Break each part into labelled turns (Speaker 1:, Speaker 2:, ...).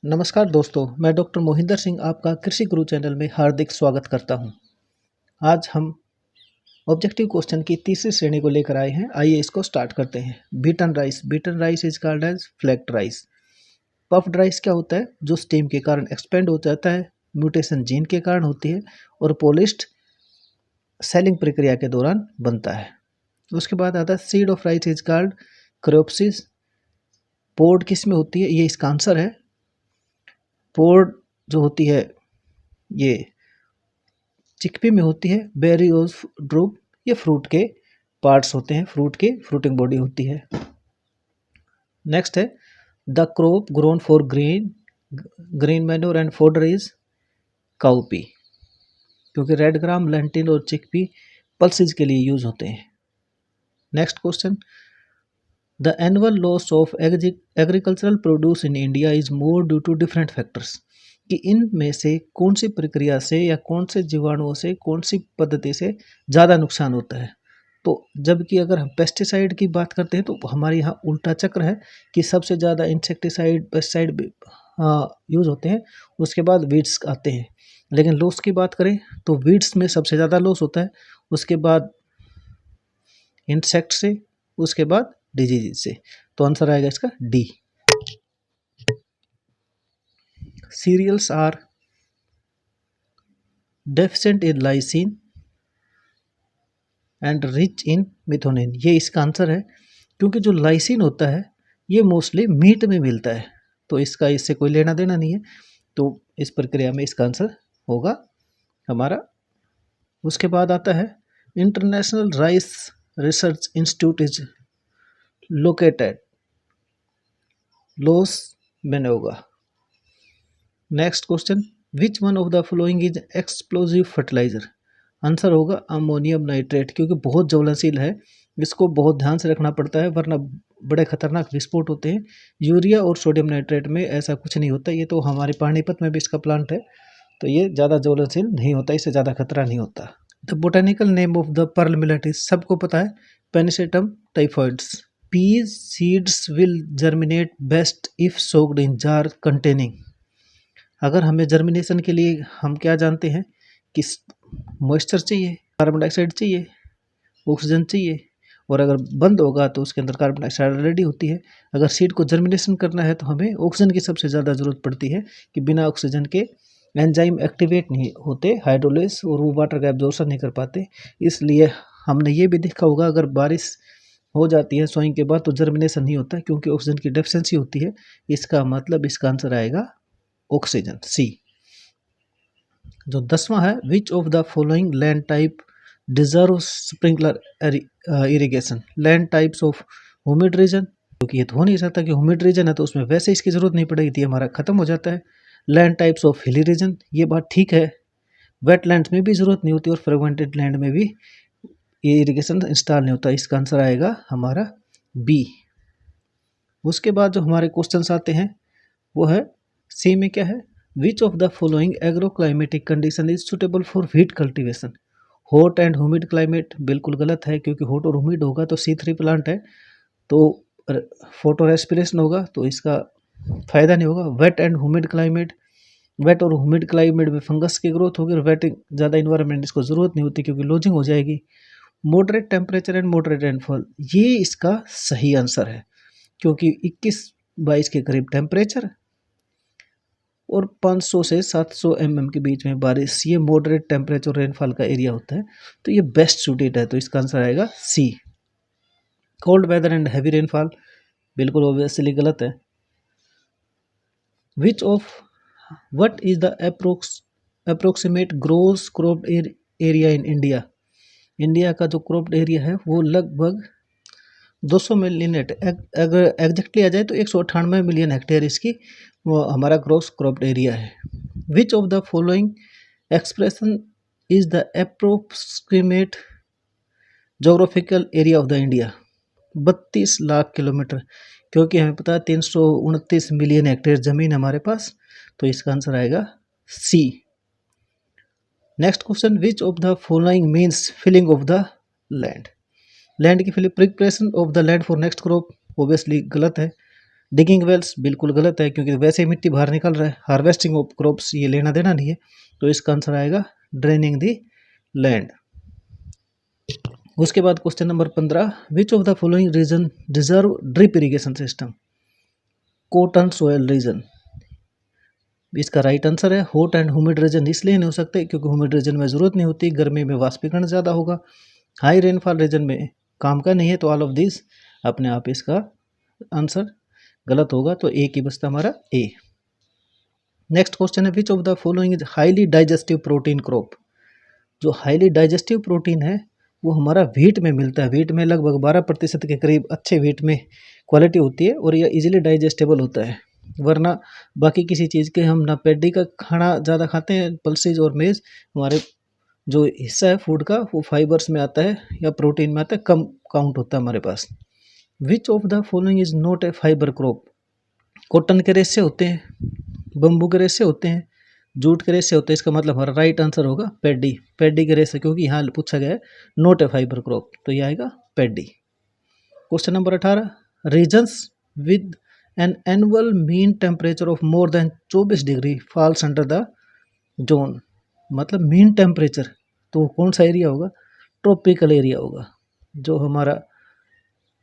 Speaker 1: नमस्कार दोस्तों, मैं डॉक्टर मोहिंदर सिंह आपका कृषि गुरु चैनल में हार्दिक स्वागत करता हूं। आज हम ऑब्जेक्टिव क्वेश्चन की तीसरी श्रेणी को लेकर आए हैं। आइए इसको स्टार्ट करते हैं। Beaten rice is called as flaked rice. Puffed rice क्या होता है? जो स्टीम के कारण एक्सपेंड हो जाता है, म्यूटेशन जीन के कारण होती है और पॉलिश्ड सेलिंग प्रक्रिया के दौरान बनता है। उसके बाद आता है seed of rice is called caryopsis. Pod किस में होती है? ये इसका आंसर है। पोड जो होती है ये चिकपी में होती है। बेरी और ड्रूप ये फ्रूट के पार्ट्स होते हैं, फ्रूट की फ्रूटिंग बॉडी होती है। नेक्स्ट है the crop grown for green manure and fodder is cowpea, क्योंकि रेड ग्राम, लेंटिल और चिकपी पल्सेज के लिए यूज होते हैं। Next question, the annual loss of agricultural produce in India is more due to different factors. कि इनमें से कौन सी प्रक्रिया से या कौन से जीवाणुओं से, कौन सी पद्धति से ज़्यादा नुकसान होता है। तो जबकि अगर हम पेस्टिसाइड की बात करते हैं तो हमारे यहाँ उल्टा चक्र है कि सबसे ज़्यादा इंसेक्टिसाइड, पेस्टिसाइड यूज़ होते हैं, उसके बाद वीड्स आते हैं। लेकिन लॉस की बात करें तो वीड्स में सबसे ज़्यादा लॉस होता है, उसके बाद इंसेक्ट से, उसके बाद डिजीज से। तो आंसर आएगा इसका D. Cereals are deficient in lysine and rich in methionine। ये इसका आंसर है, क्योंकि जो लाइसिन होता है ये मोस्टली मीट में मिलता है, तो इसका इससे कोई लेना देना नहीं है। तो इस प्रक्रिया में इसका आंसर होगा हमारा। उसके बाद आता है international rice research institute is located Los Banos. Next question, which one of the following is explosive fertiliser. Answer होगा अमोनियम नाइट्रेट, क्योंकि बहुत ज्वलनशील है, इसको बहुत ध्यान से रखना पड़ता है वरना बड़े खतरनाक विस्फोट होते हैं। यूरिया और सोडियम नाइट्रेट में ऐसा कुछ नहीं होता। ये तो हमारे पानीपत में भी इसका प्लांट है, तो ये ज़्यादा ज्वलनशील नहीं होता, इससे ज़्यादा खतरा नहीं होता। The botanical name of the pearl millet is, सबको पता है, Pennisetum typhoides. Peas seeds will germinate best if soaked in jar containing. अगर हमें जर्मिनेशन के लिए हम क्या जानते हैं कि मॉइस्चर चाहिए, कार्बन डाइऑक्साइड चाहिए, ऑक्सीजन चाहिए, और अगर बंद होगा तो उसके अंदर कार्बन डाइऑक्साइड ऑलरेडी होती है। अगर सीड को जर्मिनेशन करना है तो हमें ऑक्सीजन की सबसे ज़्यादा ज़रूरत पड़ती है, कि बिना ऑक्सीजन के एंजाइम एक्टिवेट नहीं होते, हाइड्रोलेस, और वो वाटर का एब्जॉर्प्शन नहीं कर पाते। इसलिए हमने ये भी देखा होगा, अगर बारिश हो जाती है सोइंग के बाद तो जर्मिनेशन नहीं होता, क्योंकि ऑक्सीजन की डेफिशिएंसी होती है। इसका मतलब इसका आंसर आएगा ऑक्सीजन, सी। जो 10वां है, which of the following land type deserve sprinkler irrigation. Land types of humid region, क्योंकि ये तो हो नहीं सकता कि ह्यूमिड रीजन है तो उसमें वैसे इसकी जरूरत नहीं पड़ेगी, थी हमारा खत्म हो जाता है। Land types of hilly region, ये बात ठीक है, वेटलैंड्स में भी जरूरत नहीं होती और फ्रेगमेंटेड लैंड में भी ये इरिगेशन इंस्टॉल नहीं होता। इसका आंसर आएगा हमारा बी। उसके बाद जो हमारे क्वेश्चंस आते हैं वो है सी में क्या है, which of the following agroclimatic condition is suitable for wheat cultivation. Hot and humid climate बिल्कुल गलत है, क्योंकि हॉट और ह्यूमिड होगा तो C3 प्लांट है, तो फोटो रेस्पिरेशन होगा, तो इसका फायदा नहीं होगा। Wet and humid climate, wet और ह्यूमिड क्लाइमेट में फंगस की ग्रोथ होगी, और वेट ज़्यादा इन्वायरमेंट इसको ज़रूरत नहीं होती क्योंकि लॉजिंग हो जाएगी। Moderate temperature and moderate rainfall, ये इसका सही आंसर है, क्योंकि 21-22 के करीब टेम्परेचर और 500 से 700 mm के बीच में बारिश, ये मॉडरेट टेम्परेचर रेनफॉल का एरिया होता है, तो ये बेस्ट सूटेड है। तो इसका आंसर आएगा C. Cold weather and heavy rainfall बिल्कुल ऑब्वियसली गलत है। Which of what is the approximate gross cropped area in India. India का जो क्रॉप्ड एरिया है वो लगभग 200 मिलियन, अगर एग्जैक्टली आ जाए तो 198 मिलियन हेक्टेयर इसकी वो हमारा ग्रोस क्रॉप्ड एरिया है। Which of the following expression is the approximate geographical area of the India. 32 lakh kilometre, क्योंकि हमें पता है 329 मिलियन हेक्टेयर ज़मीन हमारे पास, तो इसका आंसर आएगा C. Next question, which of the following means filling of the land. Land की filling, preparation of the land for next crop, obviously गलत है। डिगिंग वेल्स बिल्कुल गलत है, क्योंकि वैसे ही मिट्टी बाहर निकल रहा है। हार्वेस्टिंग ऑफ क्रॉप्स ये लेना देना नहीं है, तो इसका आंसर आएगा ड्रेनिंग द लैंड। उसके बाद question number 15, which of the following region deserve drip irrigation system? Cotton soil region, इसका राइट आंसर है। हॉट एंड ह्यूमिड रीजन इसलिए नहीं हो सकते क्योंकि ह्यूमिड रीजन में जरूरत नहीं होती, गर्मी में वाष्पीकरण ज़्यादा होगा। हाई रेनफॉल रीजन में काम का नहीं है, तो ऑल ऑफ दिस अपने आप इसका आंसर गलत होगा, तो ए की बचता हमारा ए। नेक्स्ट क्वेश्चन है, which of the following is highly digestive protein crop? जो हाईली डाइजेस्टिव प्रोटीन है वो हमारा व्हीट में मिलता है। व्हीट में लगभग 12% के करीब अच्छे व्हीट में क्वालिटी होती है और यह इजीली डाइजेस्टेबल होता है। वरना बाकी किसी चीज़ के हम ना पैडी का खाना ज़्यादा खाते हैं, पल्सेज और मेज, हमारे जो हिस्सा है फूड का वो फाइबर्स में आता है या प्रोटीन में आता है, कम काउंट होता है हमारे पास। Which of the following is not a fibre crop? Cotton के रेशे होते हैं, बम्बू के रेशे होते हैं, जूट के रेशे होते हैं, इसका मतलब हमारा राइट आंसर होगा पैडी। पैडी के रेशे, क्योंकि यहाँ पूछा गया है नॉट ए फाइबर क्रॉप, तो यह आएगा paddy. Question number 18, regions with an annual mean temperature of more than 24 degree falls under the zone. मतलब मीन टेम्परेचर, तो कौन सा एरिया होगा? ट्रॉपिकल एरिया होगा। जो हमारा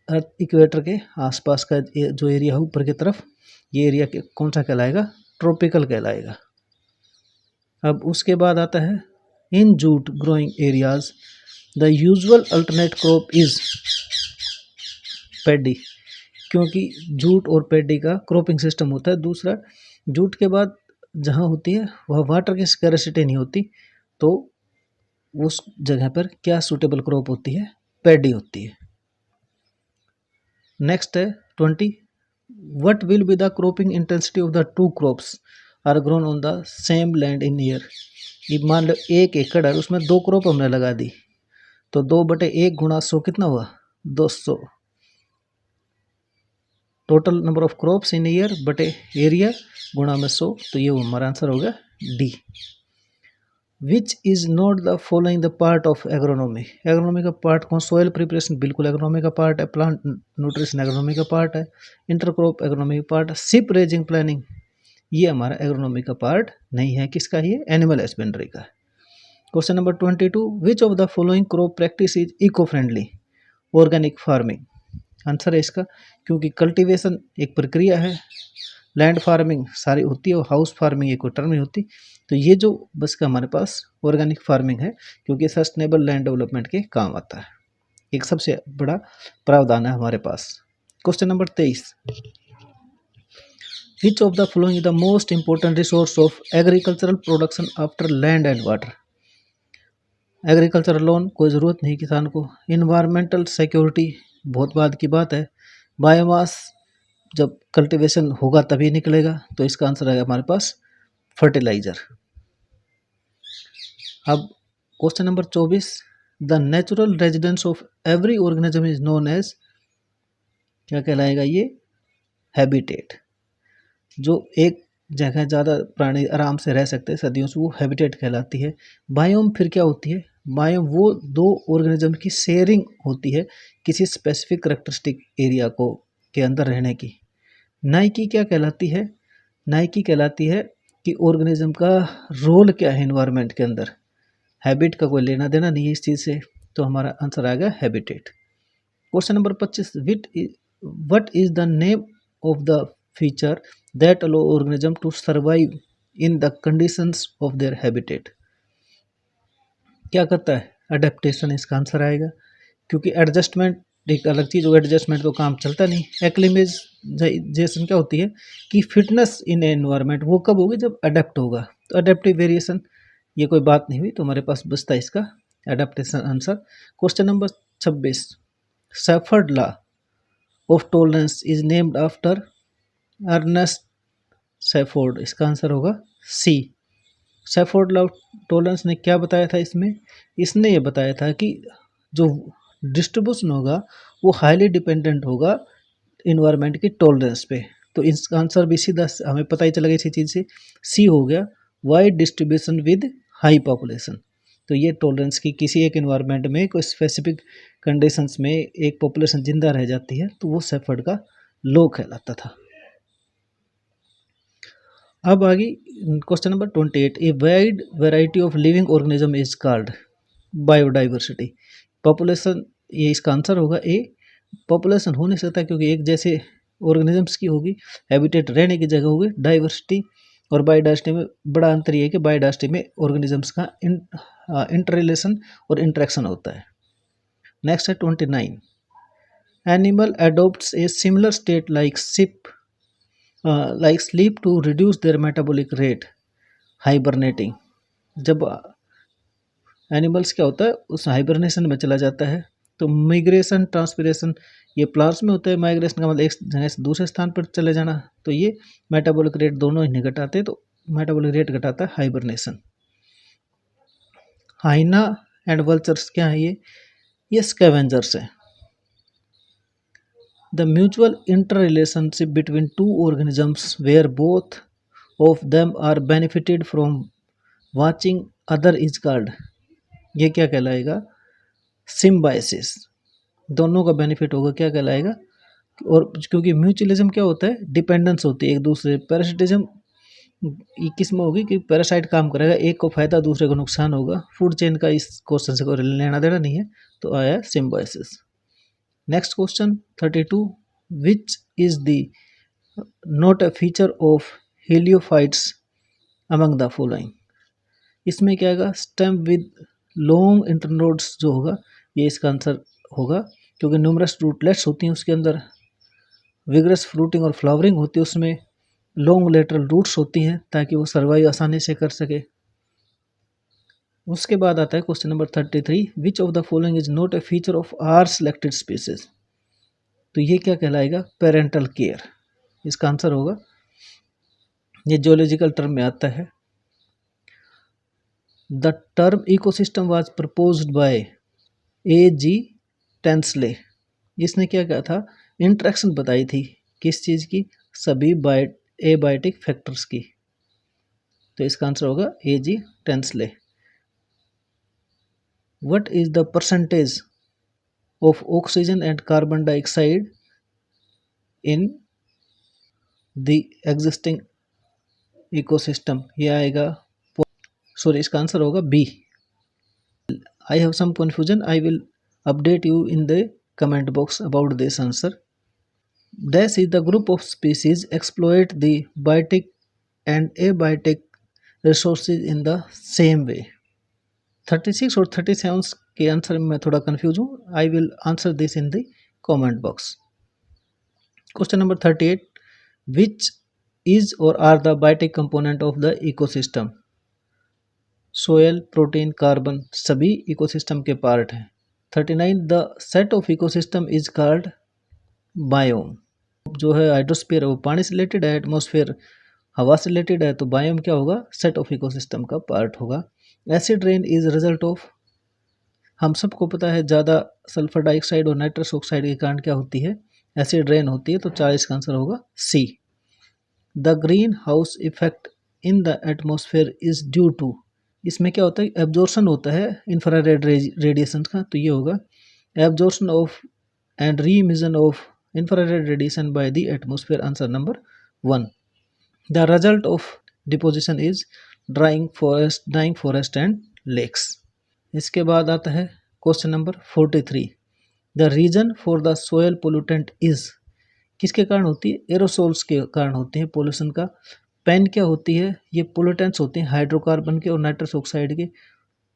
Speaker 1: अर्थ इक्वेटर के आसपास का जो एरिया है ऊपर की तरफ, ये एरिया कौन सा कहलाएगा? ट्रॉपिकल कहलाएगा। अब उसके बाद आता है, इन jute growing areas the usual alternate crop is paddy, क्योंकि जूट और पैडी का क्रॉपिंग सिस्टम होता है। दूसरा, जूट के बाद जहाँ होती है वह वाटर की स्कैरसिटी नहीं होती, तो उस जगह पर क्या सूटेबल क्रॉप होती है? पैडी होती है। नेक्स्ट है 20, what will be the cropping intensity of the two crops are grown on the same land in year? ये मान लो 1 एकड़ है, उसमें 2 क्रॉप हमने लगा दी, तो 2/1 गुणा 100 कितना हुआ? 200। Total number of crops in year बटे एरिया गुणा में 100, तो ये हमारा आंसर होगा D. Which is not the following the part of agronomy? Agronomy का पार्ट कौन? सोयल प्रिपरेशन बिल्कुल एग्रोनॉमी का पार्ट है, प्लांट न्यूट्रिशन एग्रोनॉमी का पार्ट है, इंटरक्रॉप एग्रोनॉमी का पार्ट है, शिप रेजिंग प्लानिंग ये हमारा एग्रोनॉमी का पार्ट नहीं है। किसका? ये एनिमल हस्बेंड्री का। Question number 22, which of the following crop practice is eco friendly? Organic farming answer है इसका, क्योंकि कल्टीवेशन एक प्रक्रिया है, लैंड फार्मिंग सारी होती है और हाउस फार्मिंग एक टर्म नहीं होती, तो ये जो बस का हमारे पास ऑर्गेनिक फार्मिंग है, क्योंकि सस्टेनेबल लैंड डेवलपमेंट के काम आता है, एक सबसे बड़ा प्रावधान है हमारे पास। Question number 23, which of the following the most important resource of agricultural production after land and water? Agricultural loan कोई ज़रूरत नहीं किसान को। इन्वायरमेंटल सिक्योरिटी बहुत बाद की बात है। बायोमास जब कल्टीवेशन होगा तभी निकलेगा, तो इसका आंसर है हमारे पास फर्टिलाइजर। अब question number 24, the natural residence of every organism is known as, क्या कहलाएगा ये? हैबिटेट। जो एक जगह ज़्यादा प्राणी आराम से रह सकते हैं सदियों से, वो हैबिटेट कहलाती है। बायोम फिर क्या होती है? बायोम वो 2 ऑर्गेनिज्म की शेयरिंग होती है किसी स्पेसिफिक करेक्टरिस्टिक एरिया को के अंदर रहने की। नाइकी क्या कहलाती है? नाइकी कहलाती है कि ऑर्गेनिज्म का रोल क्या है एनवायरनमेंट के अंदर। हैबिट का कोई लेना देना नहीं है इस चीज़ से, तो हमारा आंसर आएगा habitat. Question number 25, what is the name of the feature that allow organism to survive in the conditions of their habitat? क्या करता है? अडेप्टेशन इसका आंसर आएगा, क्योंकि एडजस्टमेंट एक अलग चीज़ हो, एडजस्टमेंट तो काम चलता नहीं। एक्लिमेटाइजेशन क्या होती है कि फिटनेस इन एनवायरनमेंट, वो कब होगी? जब अडेप्ट होगा। तो अडेप्टिव वेरिएशन ये कोई बात नहीं हुई, तो हमारे पास बचता है इसका adaptation answer. Question number 26, Shepherd law of tolerance is named after Ernest Shepherd, इसका आंसर होगा सी। शेफर्ड लॉ टॉलरेंस ने क्या बताया था इसमें? इसने ये बताया था कि जो डिस्ट्रीब्यूशन होगा वो हाईली डिपेंडेंट होगा इन्वायरमेंट की टॉलरेंस पे। तो इसका आंसर भी सीधा हमें पता ही चला गया इसी चीज़ से, सी हो गया, wide distribution with high population. तो ये टॉलरेंस की किसी एक इन्वायरमेंट में कोई स्पेसिफिक कंडीशंस में एक पॉपुलेशन जिंदा रह जाती है, तो वो शेफर्ड का लॉ कहलाता था। अब आगे question number 28, a wide variety of living organism is called biodiversity. Population, ये इसका आंसर होगा ए। पॉपुलेशन हो नहीं सकता क्योंकि एक जैसे ऑर्गेनिजम्स की होगी, हैबिटेट रहने की जगह होगी। डाइवर्सिटी और बायोडाइवर्सिटी में बड़ा अंतर ये है कि बायोडाइवर्सिटी में ऑर्गेनिजम्स का इंटर रिलेशन और इंटरेक्शन होता है। नेक्स्ट है 29, animal adopts a similar state like sleep to reduce their metabolic rate, hibernating. जब एनिमल्स क्या होता है उस हाइबरनेशन में चला जाता है। तो माइग्रेशन, ट्रांसपिरेशन, ये प्लांट्स में होता है। माइग्रेशन का मतलब एक जगह से दूसरे स्थान पर चले जाना, तो ये मेटाबॉलिक रेट दोनों ही घटाते हैं, तो मेटाबॉलिक रेट घटाता है हाइबरनेशन। हाइना एंड वल्चर्स क्या है ये स्कैवेंजर्स है। The mutual inter relationship between two organisms where both of them are benefited from watching other is called, ये क्या कहलाएगा? सिम्बायोसिस। दोनों का बेनिफिट होगा, क्या कहलाएगा? और क्योंकि म्यूचुअलिज्म क्या होता है? डिपेंडेंस होती है एक दूसरे। पैरासिटिज्म किस में होगी कि पैरासाइट काम करेगा, एक को फायदा दूसरे को नुकसान होगा। फूड चेन का इस क्वेश्चन से कोई लेना देना नहीं है, तो आया symbiosis. Next question 32, which is the not a feature of heliophytes among the following. इसमें क्या आएगा? स्टेम विद लॉन्ग इंटरनोड्स जो होगा, ये इसका आंसर होगा, क्योंकि न्यूमरस रूटलेट्स होती हैं उसके अंदर, विगरस फ्रूटिंग और फ्लावरिंग होती है उसमें, लॉन्ग लेटरल रूट्स होती हैं ताकि वो सर्वाइव आसानी से कर सके। उसके बाद आता है question number 33, which of the following is not a feature of r selected species. तो ये क्या कहलाएगा? पेरेंटल केयर, इसका आंसर होगा। ये जियोलॉजिकल टर्म में आता है। The term ecosystem was proposed by A.G. Tansley. इसने क्या कहा था? इंट्रैक्शन बताई थी, किस चीज़ की? सभी एबायोटिक फैक्टर्स की। तो इसका आंसर होगा A.G. Tansley. What is the percentage of oxygen and carbon dioxide in the existing ecosystem? ये आएगा, सॉरी, इसका आंसर होगा B. I have some confusion. I will update you in the comment box about this answer. Dash is the group of species exploit the biotic and abiotic resources in the same way. 36 और 37 के answer में मैं थोड़ा confuse हूँ. I will answer this in the comment box. Question number 38. Which is or are the biotic component of the ecosystem? Soil, protein, carbon सभी ecosystem के part हैं। 39, the set of ecosystem is called biome. जो है hydrosphere वो पानी से related है, atmosphere हवा से रिलेटेड है, तो बायोम क्या होगा? सेट ऑफ इकोसिस्टम का पार्ट होगा। Acid rain is result of, हम सबको पता है ज़्यादा सल्फर डाइऑक्साइड और नाइट्रस ऑक्साइड के कारण क्या होती है? एसिड रेन होती है, तो 40 का आंसर होगा C. The green house effect in the atmosphere is due to, इसमें क्या होता है? एब्जॉर्प्शन होता है इंफ्रारेड रेडिएशन का, तो ये होगा absorption of and re emission of infrared radiation by the atmosphere, answer number 1। The result of deposition is drying forest and lakes. इसके बाद आता है question number 43, the reason for the soil pollutant is, किसके कारण होती है? Aerosols के कारण होते हैं पोल्यूशन का। पेन क्या होती है? ये पोल्यूटेंट्स होते हैं हाइड्रोकार्बन के और नाइट्रस ऑक्साइड के,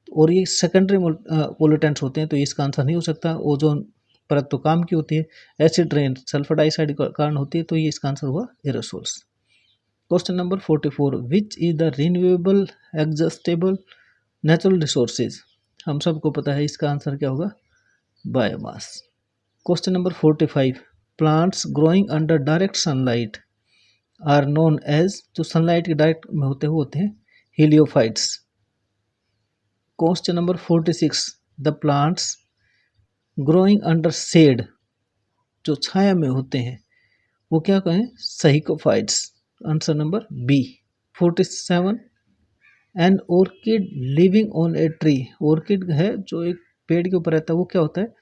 Speaker 1: और ये सेकेंडरी पोल्यूटेंट्स होते हैं, तो इसका आंसर नहीं हो सकता। ओजोन परत तो काम की होती है। एसिड रेन सल्फर डाइऑक्साइड के कारण होती है, तो ये इसका आंसर हुआ aerosols. Question number 44, which is the renewable exhaustible natural resources, हम सबको पता है इसका आंसर क्या होगा? Biomass. Question number 45, plants growing under direct sunlight are known as, जो सनलाइट के डायरेक्ट में होते हैं heliophytes. Question number 46, the plants growing under shade, जो छाया में होते हैं वो क्या कहें? Sciophytes, answer number B. 47, an orchid living on a tree, orchid है जो एक पेड़ के ऊपर रहता है, वो क्या होता है?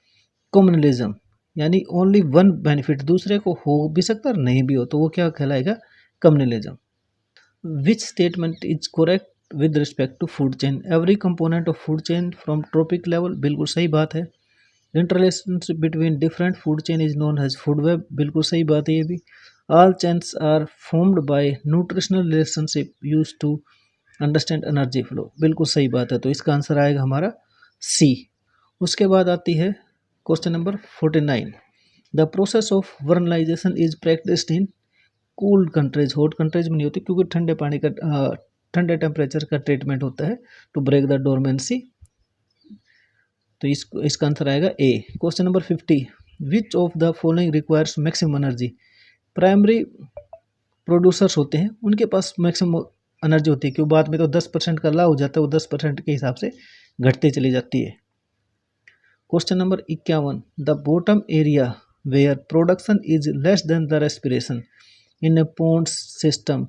Speaker 1: कम्युनलिज्म, यानी ओनली वन बेनिफिट, दूसरे को हो भी सकता है और नहीं भी हो, तो वो क्या कहलाएगा? Communalism. Which statement is correct with respect to food chain? Every component of food chain from tropic level, बिल्कुल सही बात है. Interrelationship between different food chain is known as food web, बिल्कुल सही बात है ये भी. All chains are formed by nutritional relationship used to understand energy flow, बिल्कुल सही बात है. तो इसका आंसर आएगा हमारा सी. उसके बाद आती है question number 49. The process of vernalization is practised in cooled countries. Hot countries में नहीं होती क्योंकि ठंडे पानी का ठंडे टेम्परेचर का ट्रीटमेंट होता है टू ब्रेक द डोरमेंसी. तो इसका आंसर आएगा A. Question number 50. Which of the following requires maximum energy. Primary producers होते हैं उनके पास मैक्सिमम एनर्जी होती है, क्यों बाद में तो 10% का ला हो जाता है, वो 10% के हिसाब से घटते चली जाती है. Question number 51. The bottom area where production is less than the respiration in a pond system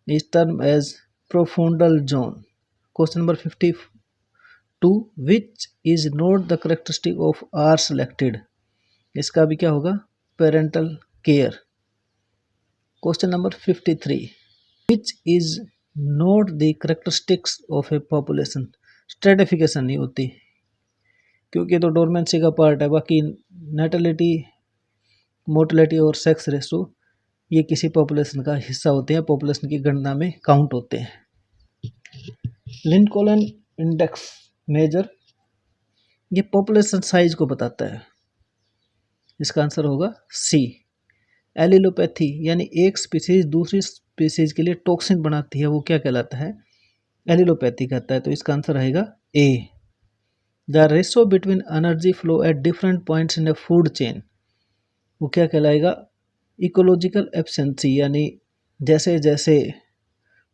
Speaker 1: is termed as profundal zone. Question number 52. Which is not the characteristic of R selected. इसका भी क्या होगा? Parental care. Question number 53. Which is not the characteristics of a population. Stratification नहीं होती क्योंकि तो dormancy का part है. बाकी नेटलिटी, मोर्टेलिटी और सेक्स रेशो ये किसी पॉपुलेशन का हिस्सा होते हैं, पॉपुलेशन की गणना में काउंट होते हैं. लिंकॉलन इंडेक्स मेजर ये पॉपुलेशन साइज को बताता है. इसका आंसर होगा सी. एलिलोपैथी यानी एक स्पीसीज दूसरी स्पीसीज के लिए टॉक्सिन बनाती है, वो क्या कहलाता है? एलिलोपैथी कहता है. तो इसका आंसर रहेगा A. The ratio between energy flow at different points in a food chain वो क्या कहलाएगा? Ecological efficiency. यानी जैसे जैसे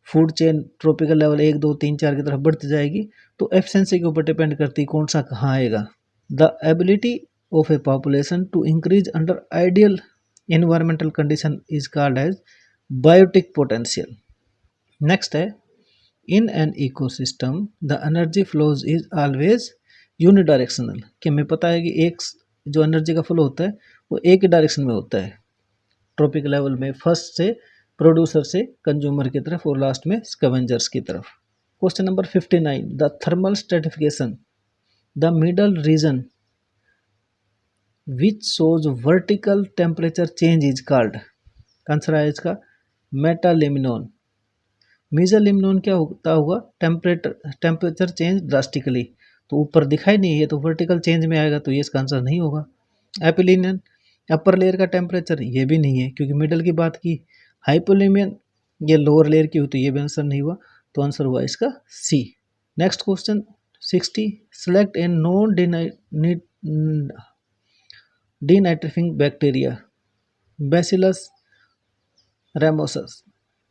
Speaker 1: फूड चेन ट्रॉपिकल लेवल 1, 2, 3, 4 की तरफ बढ़ती जाएगी तो एफिशिएंसी के ऊपर डिपेंड करती है कौन सा कहाँ आएगा. The ability of a population to increase under ideal environmental condition is called as biotic potential. Next है in an ecosystem the energy flows is always unidirectional. कि हमें पता है कि एक जो एनर्जी का फ्लो होता है वो एक ही डायरेक्शन में होता है ट्रॉपिक लेवल में, फर्स्ट से प्रोड्यूसर से कंज्यूमर की तरफ और लास्ट में स्कैवेंजर्स की तरफ. Question number 59. The thermal stratification the middle region which shows vertical temperature change is called. Answer है इसका मेटालिमिनोन. मीजोलिमिनोन क्या होता होगा? Temperature change drastically. तो ऊपर दिखाई नहीं है तो वर्टिकल चेंज में आएगा, तो ये इसका आंसर नहीं होगा. एपिलिनियन अपर लेयर का टेम्परेचर, ये भी नहीं है क्योंकि मिडल की बात की. हाइपोलिमियन ये लोअर लेयर की होती है, ये भी आंसर नहीं हुआ, तो आंसर हुआ इसका C. Next question 60. Select a non denitrifying bacteria Bacillus ramosus.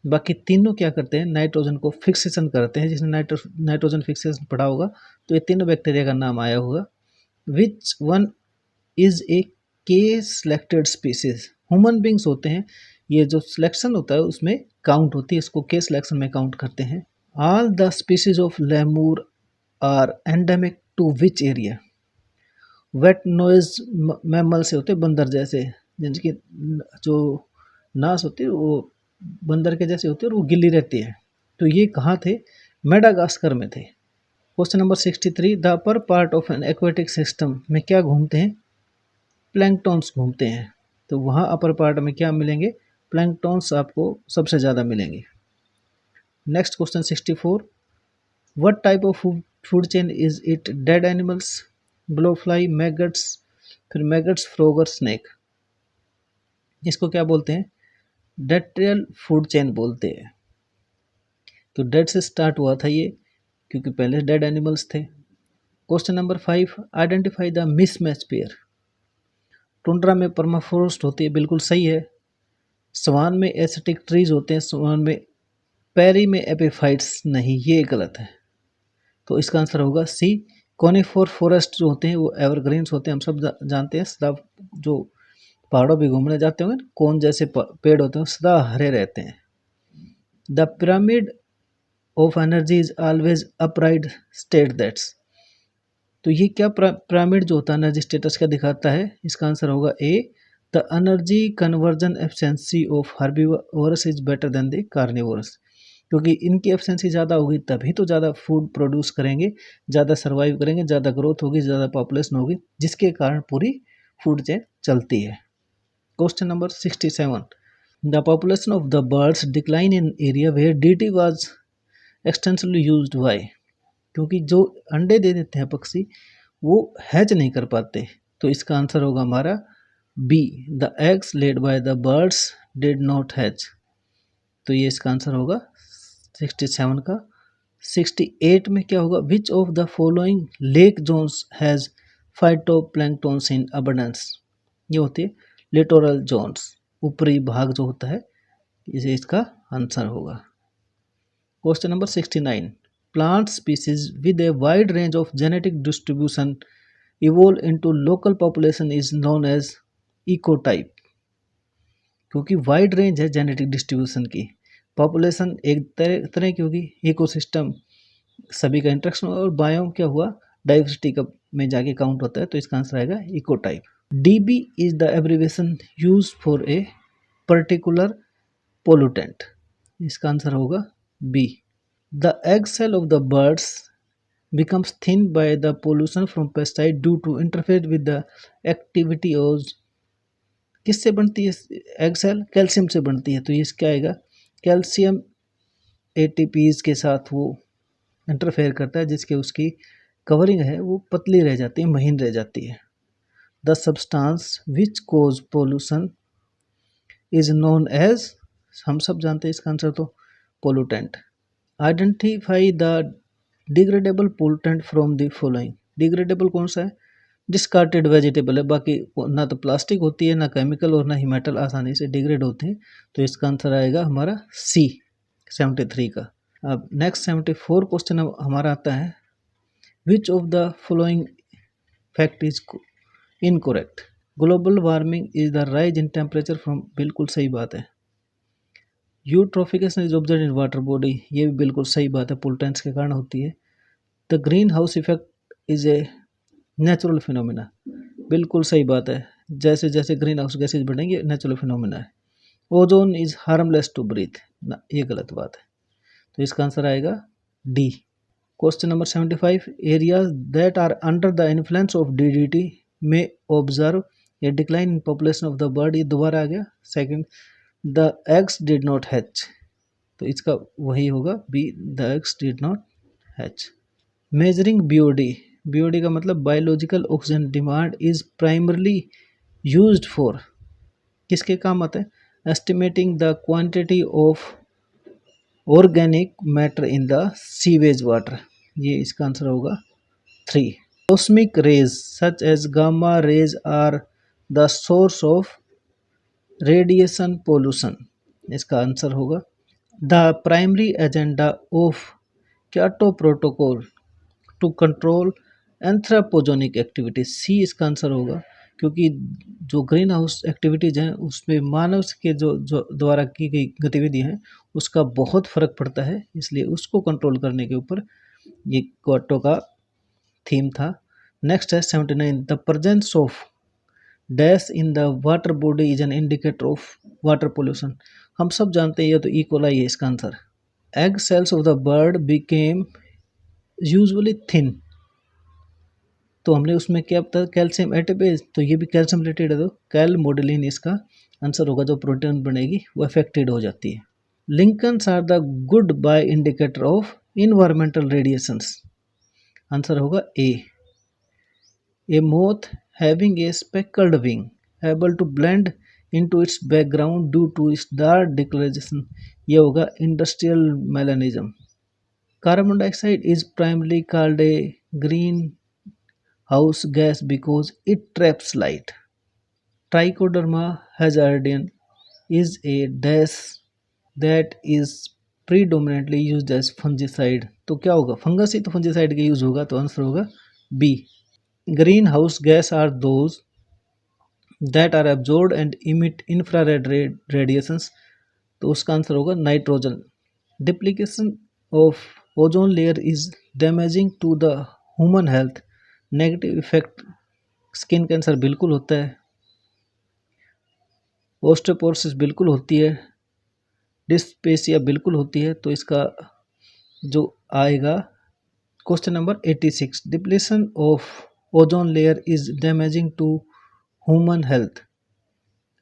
Speaker 1: बाकी तीनों क्या करते हैं? नाइट्रोजन को फिक्सेशन करते हैं. जिसने नाइट्रोजन फिक्सेशन पढ़ा होगा तो ये तीनों बैक्टीरिया का नाम आया होगा. विच वन इज ए के सिलेक्टेड स्पीसीज. ह्यूमन बींग्स होते हैं, ये जो सिलेक्शन होता है उसमें काउंट होती है, इसको के सिलेक्शन में काउंट करते हैं. All the species of lemur are endemic to which area. Wet nose mammal से होते हैं बंदर जैसे, जिनकी जो नास होती है वो बंदर के जैसे होती है और वो गिल्ली रहती है. तो ये कहाँ थे? मेडागास्कर में थे. Question number 63. The upper part of N aquatic system में क्या घूमते हैं? प्लैंकटॉन्स घूमते हैं. तो वहाँ अपर पार्ट में क्या मिलेंगे? प्लैंकटॉन्स आपको सबसे ज़्यादा मिलेंगे. Next question 64. What type of food chain is it? Dead animals, blowfly, maggots, फिर मैगट्स, फ्रॉग और स्नेक. इसको क्या बोलते हैं? डेट्रियल फूड चेन बोलते हैं. तो डेड से स्टार्ट हुआ था ये क्योंकि पहले डेड एनिमल्स थे. Question number 5. Identify the mismatch pair. Tundra में परमाफ्रोस्ट होती है, बिल्कुल सही है. स्वान में एसिटिक ट्रीज होते हैं, स्वान में. पेरी में एपिफाइट्स नहीं, ये गलत है. तो इसका आंसर होगा सी. कॉनिफोर फॉरेस्ट जो होते हैं वो एवरग्रीन्स होते हैं, हम सब जानते हैं. सदा जो पहाड़ों पे घूमने जाते होंगे ना, कौन जैसे पेड़ होते हैं सदा हरे रहते हैं. The pyramid of energy is always upright state that's. तो ये क्या पिरामिड जो होता है एनर्जी स्टेटस का दिखाता है? इसका आंसर होगा A. The energy conversion efficiency of herbivorous is better than the carnivorous. क्योंकि इनकी एफिशिएंसी ज़्यादा होगी तभी तो ज़्यादा फूड प्रोड्यूस करेंगे, ज़्यादा सर्वाइव करेंगे, ज़्यादा ग्रोथ होगी, ज़्यादा पॉपुलेशन होगी, जिसके कारण पूरी फूड चेन चलती है। Question number 67, the population of the birds decline in area where DT was extensively used why. क्योंकि जो अंडे दे देते हैं पक्षी वो हैच नहीं कर पाते, तो इसका आंसर होगा हमारा B, the eggs laid by the birds did not hatch. तो ये इसका आंसर होगा 67 का। 68 में क्या होगा, which of the following lake zones has phytoplanktons in abundance. ये होती है लिटोरल जोन्स, ऊपरी भाग जो होता है, इसे इसका आंसर होगा। Question number 69, plant species with a wide range of genetic distribution evolve into local population is known as ecotype. क्योंकि वाइड रेंज है जेनेटिक डिस्ट्रीब्यूशन की, पॉपुलेशन एक तरह की होगी, इकोसिस्टम सभी का इंटरेक्शन, और बायोम क्या हुआ, डाइवर्सिटी का में जाके काउंट होता है, तो इसका आंसर आएगा ecotype. DB is the abbreviation use for a particular pollutant. इसका आंसर होगा B. The egg shell of the birds becomes thin by the pollution from pesticide due to interfere with the activity of, किससे बनती है egg cell, calcium से बनती है, तो ये क्या आएगा, कैल्शियम एटीपीज के साथ वो इंटरफेयर करता है, जिसके उसकी कवरिंग है वो पतली रह जाती है, महीन रह जाती है। The substance which cause pollution is known as, हम सब जानते हैं इसका आंसर तो pollutant. Identify the degradable pollutant from the following. Degradable कौन सा है, डिस्कार्टेड वेजिटेबल है, बाकी ना तो प्लास्टिक होती है, ना केमिकल और ना ही मेटल आसानी से डिग्रेड होते हैं, तो इसका आंसर आएगा हमारा सी 73 का। अब नेक्स्ट 74 क्वेश्चन हमारा आता है, which of the following fact is incorrect. Global warming is the rise in temperature from, बिल्कुल सही बात है। Eutrophication is observe in water body, ये भी बिल्कुल सही बात है, पोल्यूटेंट्स के कारण होती है। The green house effect is a natural phenomena, बिल्कुल सही बात है, जैसे जैसे ग्रीन हाउस गैसेज बढ़ेंगे नेचुरल फिनोमिना है। Ozone is harmless to breathe, ना ये गलत बात है, तो इसका आंसर आएगा D. Question number 75, areas that are under the influence of DDT may observe a decline in population of the bird, ये दोबारा आ गया। Second, the eggs did not hatch, तो इसका वही होगा B, the eggs did not hatch. Measuring BOD, BOD का मतलब biological oxygen demand is primarily used for, किसके काम आता है, estimating the quantity of organic matter in the sewage water, ये इसका आंसर होगा 3। Cosmic rays such as gamma rays are the source of radiation pollution, इसका आंसर होगा the primary agenda of Kyoto protocol to control anthropogenic activity, C इसका answer होगा, क्योंकि जो green house activities हैं उसमें मानव के जो द्वारा की गई गतिविधियाँ हैं उसका बहुत फ़र्क पड़ता है, इसलिए उसको कंट्रोल करने के ऊपर ये क्योटो का थीम था। नेक्स्ट है 79, the presence of dash in the water body is an indicator of water pollution, हम सब जानते हैं ये तो इकोलाई है इसका answer. Egg cells of the bird became usually thin, तो हमने उसमें क्या पता, कैल्शियम एटीपेज, तो ये भी कैल्शियम रिलेटेड है, तो कैल मोडेलिन इसका आंसर होगा, जो प्रोटीन बनेगी वो अफेक्टेड हो जाती है। Lichens are the good bio indicator of environmental radiations, answer होगा A. A moth having a speckled wing able to blend into its background due to its dark declaration, ये होगा industrial melanism. Carbon dioxide is primarily called a green house gas because it traps light. Trichoderma hazardian is a dash that is predominantly used as fungicide, तो क्या होगा, fungus ही तो fungicide का use होगा, तो answer होगा B. Green house gas are those that are absorbed and emit infrared radiations, तो उसका आंसर होगा nitrogen. Depletion of ozone layer is damaging to the human health, negative effect skin cancer बिल्कुल होता है, osteoporosis बिल्कुल होती है, डिस्पेसिया बिल्कुल होती है, तो इसका जो आएगा question number 86, depletion of ozone layer is damaging to human health,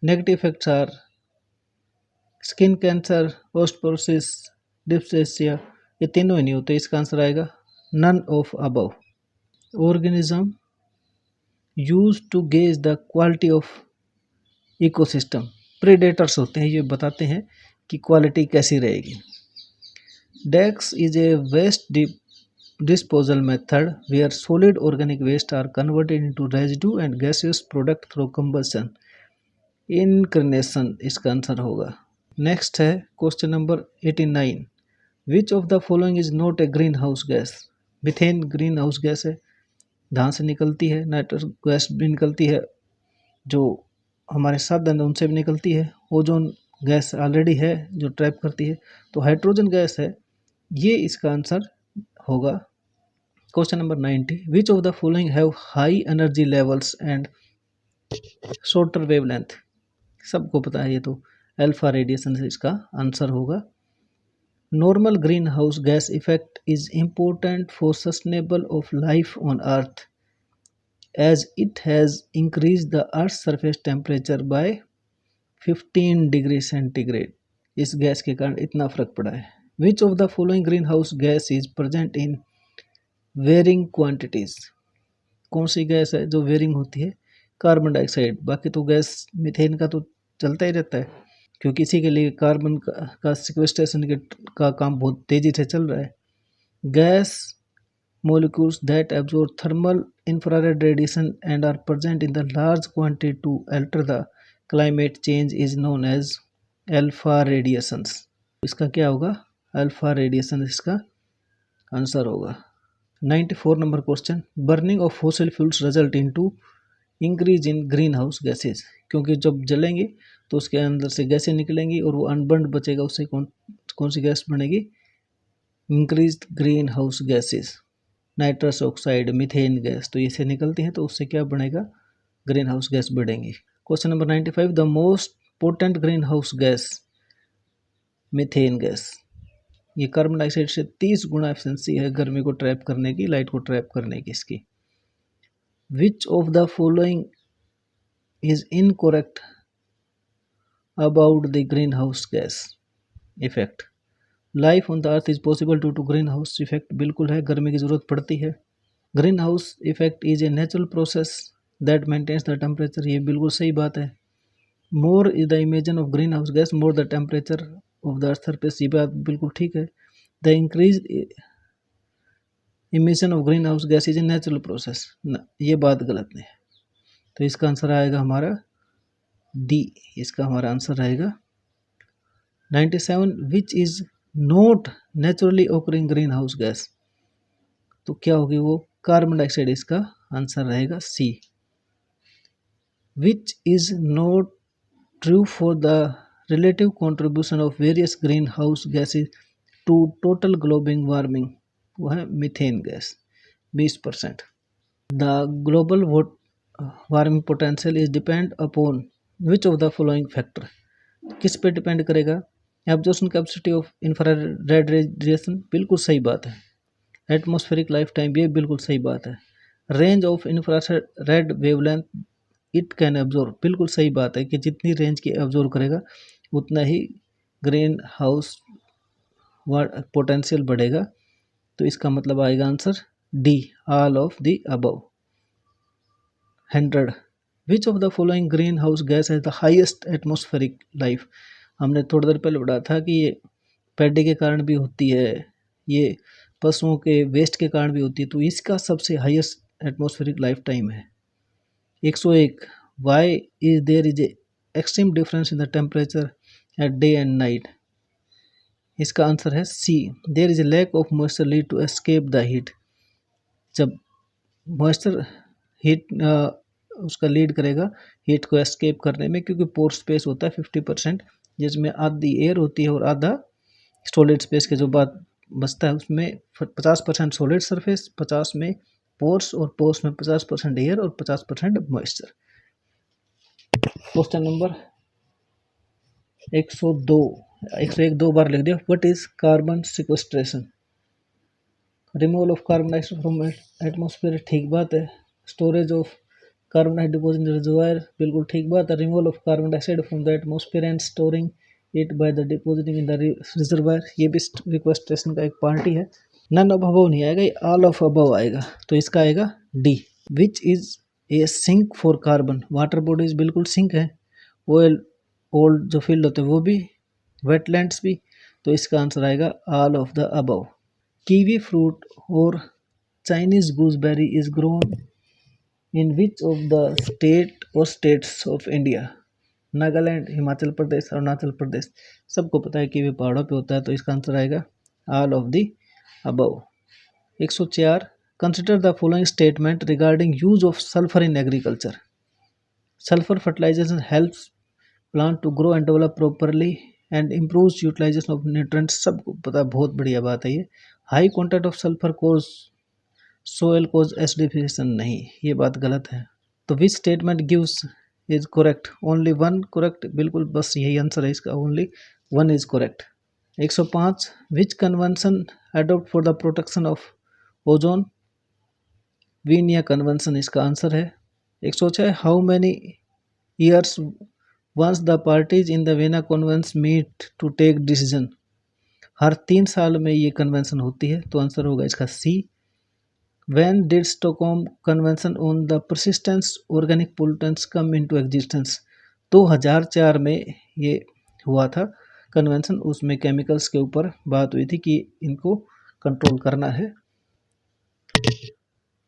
Speaker 1: negative effects are skin cancer, osteoporosis, dyspepsia, ये तीनों ही नहीं होते, इसका आंसर आएगा none of above. Organism use to gauge the quality of ecosystem, predators होते हैं, ये बताते हैं कि क्वालिटी कैसी रहेगी। Dex is a waste disposal method where solid organic waste are converted into residue and gaseous product through combustion, incarnation इसका answer होगा। नेक्स्ट है question number 89, which of the following is not A green house gas, methane green house gas है, धान से निकलती है, nitrous gas भी निकलती है, जो हमारे साधन है उनसे भी निकलती है, ओजोन गैस ऑलरेडी है जो ट्रैप करती है, तो हाइड्रोजन गैस है, ये इसका आंसर होगा। Question number 90, which of the following have high energy levels and shorter wavelength, सबको पता है ये तो, अल्फा रेडिएशन से इसका आंसर होगा। Normal green house gas effect is important for sustainable of life on earth as it has increase the earth surface temperature by 15 degree centigrade, इस gas के कारण इतना फर्क पड़ा है। Which of the following green house gas is present in varying quantities, कौन सी gas है जो वेरिंग होती है, कार्बन डाइऑक्साइड, बाकी तो गैस मिथेन का तो चलता ही रहता है, क्योंकि इसी के लिए कार्बन का सिक्वेस्ट्रेशन का काम बहुत तेजी से चल रहा है। Gas molecules that absorb thermal infrared radiation and are present in the large quantity to alter the climate change is known as alpha radiations, इसका क्या होगा, अल्फा रेडिएशन इसका आंसर होगा। 94 number question, burning of fossil fuels result into increase in green house gases, क्योंकि जब जलेंगे तो उसके अंदर से गैसें निकलेंगी और वो अनबर्न्ड बचेगा, उससे कौन सी गैस बनेगी, increase green house gases, nitrous oxide, methane gas, तो इसे निकलती हैं तो उससे क्या बनेगा, ग्रीन हाउस गैस बढ़ेंगी। Question number 95, the most potent green house gas, methane gas, ये कार्बन डाइऑक्साइड से 30 गुना एफिशिएंसी है गर्मी को ट्रैप करने की, लाइट को ट्रैप करने की इसकी। Which of the following is incorrect about the green house gas effect, life on the earth is possible due to green house effect, बिल्कुल है, गर्मी की जरूरत पड़ती है। Green house effect is a natural process that maintains the temperature, ये बिल्कुल सही बात है। More is the emission of green house gas more the temperature of the earth surface, ये बात बिल्कुल ठीक है। The increase emission of green house gas is a natural process, ये बात गलत है, तो इसका आंसर आएगा हमारा डी, इसका हमारा आंसर रहेगा। 97, which is not naturally occurring green house gas, तो क्या होगी वो, कार्बन डाइऑक्साइड, इसका आंसर रहेगा C. Which is not true for the relative contribution of various greenhouse gases to total global warming, वो है methane gas 20%। The global warming potential is depend upon which of the following factor, किस पे depend करेगा, absorption capacity of infrared radiation, बिल्कुल सही बात है। Atmospheric life time, ये बिल्कुल सही बात है। Range of infrared wavelength it can absorb, बिल्कुल सही बात है कि जितनी रेंज की एब्जॉर्ब करेगा उतना ही ग्रीन हाउस पोटेंशियल बढ़ेगा, तो इसका मतलब आएगा answer D, all of the above. 100, which of the following green house gas has the highest atmospheric life, हमने थोड़ी देर पहले पढ़ा था कि ये पैडी के कारण भी होती है, ये पशुओं के वेस्ट के कारण भी होती है, तो इसका सबसे हाईएस्ट एटमॉस्फेरिक लाइफ टाइम है 101। Why is there is a extreme difference in the temperature at day and night, इसका आंसर है C, there is a lack of moisture lead to escape the heat, जब moisture heat उसका lead करेगा heat को escape करने में, क्योंकि पोर space होता है 50%, जिसमें आधी एयर होती है और आधा सॉलिड स्पेस के जो बात बचता है उसमें 50% सॉलिड सरफेस, 50 में पोर्स, और पोर्स में 50% एयर और 50% मॉइस्चर। क्वेश्चन नंबर 102, 101 दो बार लिख दिया। What is carbon sequestration? Removal of carbon dioxide from atmosphere, ठीक बात है। Storage of carbon dioxide deposit in reservoir, बिल्कुल ठीक बात है। Removal of carbon dioxide from the atmosphere and storing it by the depositing in the reservoir, ये भी sequestration का एक पार्टी है। नन ऑफ अबव नहीं आएगा, ये ऑल ऑफ अबव आएगा, तो इसका आएगा D. Which is a sink for carbon? Water bodies बिल्कुल सिंक है। ऑयल ओल्ड जो फील्ड होते हैं वो भी, वेटलैंड्स भी, तो इसका आंसर आएगा all of the above. Kiwi fruit और Chinese gooseberry is grown in which of the state और states of India? Nagaland, Himachal Pradesh, Arunachal Pradesh. सबको पता है कीवी पहाड़ों पे होता है, तो इसका आंसर आएगा all of the above. 104 consider the following statement regarding use of sulphur in agriculture. Sulphur fertilisation helps plant to grow and develop properly and improves utilisation of nutrients, सबको पता है, बहुत बढ़िया बात है ये। High quantity of sulphur cause soil cause acidification, नहीं, ये बात गलत है। तो which statement gives is correct? Only one correct, बिल्कुल बस यही आंसर है इसका, only one is correct. 105 which convention adopt for the protection of ozone? Vienna convention इसका आंसर है। 106 how many years once the parties in the Vienna convention meet to take decision? हर 3 साल में ये कन्वेंशन होती है, तो आंसर होगा इसका C. When did Stockholm convention on the persistence organic pollutants come into existence? 2004 में ये हुआ था कन्वेंशन, उसमें केमिकल्स के ऊपर बात हुई थी कि इनको कंट्रोल करना है।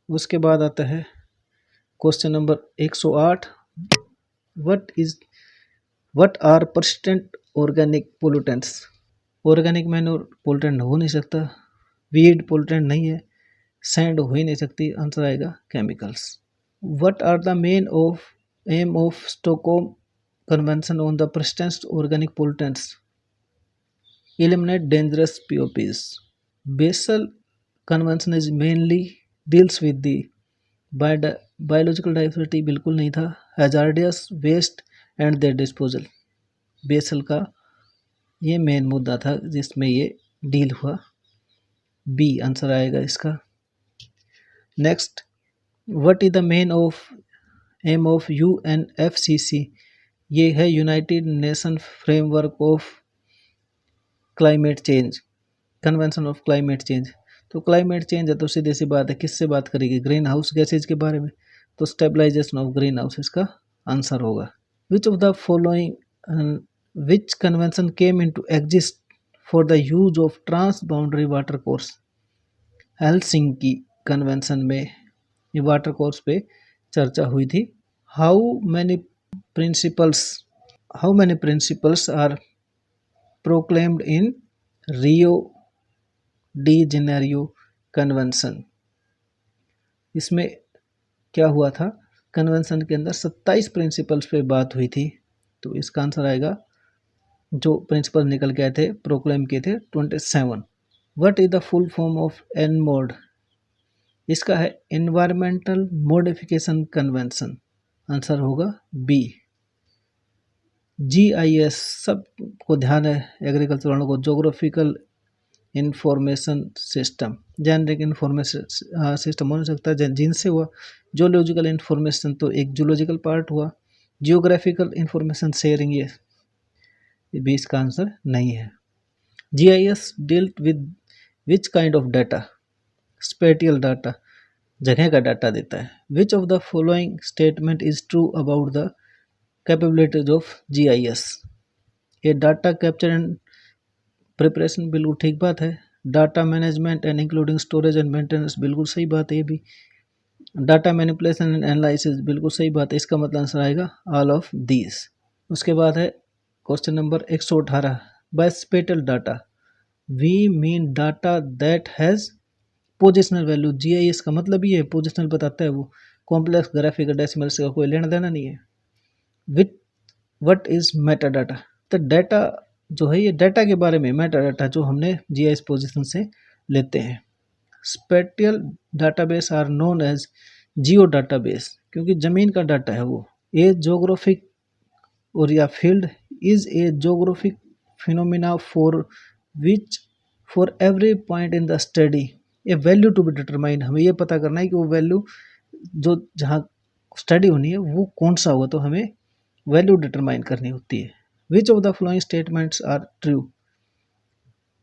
Speaker 1: उसके बाद आता है question number 108 what are persistent organic pollutants? Organic manure pollutant हो नहीं सकता, वीड पोल्यूटेंट नहीं है, सैंड हो ही नहीं सकती, आंसर आएगा chemicals. What are the main of aim of Stockholm convention on the persistent organic pollutants? Eliminate dangerous POPs. Basel convention is mainly deals with the biological diversity, बिल्कुल नहीं था। Hazardous waste and their disposal, Basel का ये main मुद्दा था जिसमें ये deal हुआ, बी आंसर आएगा इसका। Next, what is the main of aim of UNFCC? ये है United Nation framework of climate change, convention of climate change. तो क्लाइमेट चेंज है तो सीधे सी बात है, किससे बात करेगी? ग्रीन हाउस गैसेज के बारे में, तो स्टेबलाइजेशन ऑफ ग्रीन हाउस इसका आंसर होगा। Which of the following which convention came into exist for the use of trans boundary water course? Helsinki convention में ये वाटर कोर्स पे चर्चा हुई थी। How many principles are proclaimed in Rio de Janeiro convention? इसमें क्या हुआ था? कन्वेंशन के अंदर 27 प्रिंसिपल्स पे बात हुई थी, तो इसका आंसर आएगा, जो प्रिंसिपल निकल के आए थे प्रोक्लेम किए थे, 27। What is the full form of ENMOD? इसका है एनवायरमेंटल मॉडिफिकेशन कन्वेंशन, आंसर होगा बी। GIS सबको ध्यान है, एग्रीकल्चर वालों को, geographical information system, generic information system हो सकता है जिनसे हुआ। जियोलॉजिकल इंफॉर्मेशन तो एक जियोलॉजिकल पार्ट हुआ। जियोग्राफिकल इंफॉर्मेशन शेयरिंग ये भी इसका आंसर नहीं है। GIS dealt with which kind of data? Spatial data, जगह का डाटा देता है। Which of the following statement is true about the capabilities of GIS? ये डाटा कैप्चर एंड प्रिपरेशन, बिल्कुल ठीक बात है। Data management and including storage and maintenance, बिल्कुल सही बात है ये भी। डाटा मैनिपुलेशन एंड एनालिसिस, बिल्कुल सही बात है, इसका मतलब आंसर आएगा ऑल ऑफ दीज। उसके बाद है question number 118 by spatial data we mean data that has positional value. GIS का मतलब ये है, पोजिशनल बताता है वो, कॉम्प्लेक्स ग्राफिक डेसिमल से कोई लेना देना नहीं है। With what is Meta data? तो डाटा जो है ये डाटा के बारे में, मेटा डाटा जो हमने GIS पोजीशन से लेते हैं। Spatial database are known as geo database, क्योंकि ज़मीन का डाटा है वो। ए जोग्राफिक और या field is a geographic phenomena for every point in the study a value to be determined. हमें ये पता करना है कि वो वैल्यू जो जहाँ स्टडी होनी है वो कौन सा होगा, तो हमें वैल्यू डिटरमाइन करनी होती है। Which of the following statements are true?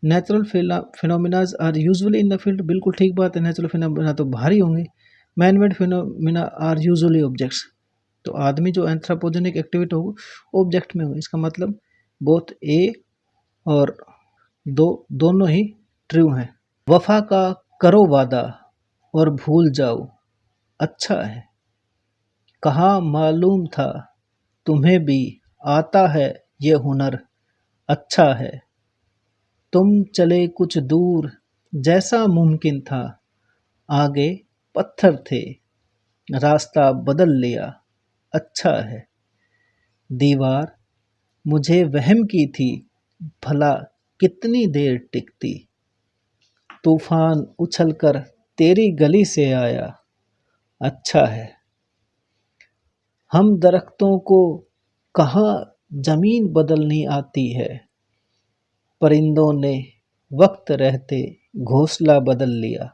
Speaker 1: Natural phenomenas are usually in the field. बिल्कुल ठीक बात है, नेचुरल फिनोमिना तो बाहर ही होंगे। Man made phenomena are usually objects. तो आदमी जो एंथ्रोपोजेनिक एक्टिविटी होगा ऑब्जेक्ट में होगा। इसका मतलब बोथ ए और दोनों ही ट्रू हैं। वफा का करो वादा और भूल जाओ, अच्छा है। कहाँ मालूम था तुम्हें भी आता है ये हुनर, अच्छा है। तुम चले कुछ दूर जैसा मुमकिन था, आगे पत्थर थे रास्ता बदल लिया, अच्छा है। दीवार मुझे वहम की थी, भला कितनी देर टिकती। तूफान उछलकर तेरी गली से आया, अच्छा है। हम दरख्तों को कहाँ जमीन बदलनी आती है, परिंदों ने वक्त रहते घोंसला बदल लिया,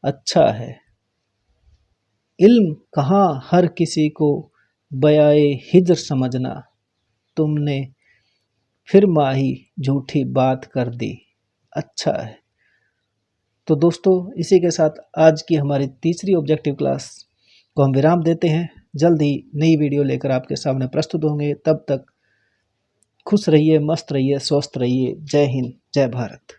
Speaker 1: अच्छा है। इल्म कहाँ हर किसी को बयाए हिज्र समझना, तुमने फिर माही झूठी बात कर दी, अच्छा है। तो दोस्तों इसी के साथ आज की हमारी तीसरी ऑब्जेक्टिव क्लास को हम विराम देते हैं। जल्द ही नई वीडियो लेकर आपके सामने प्रस्तुत होंगे। तब तक खुश रहिए, मस्त रहिए, स्वस्थ रहिए। जय हिंद, जय भारत।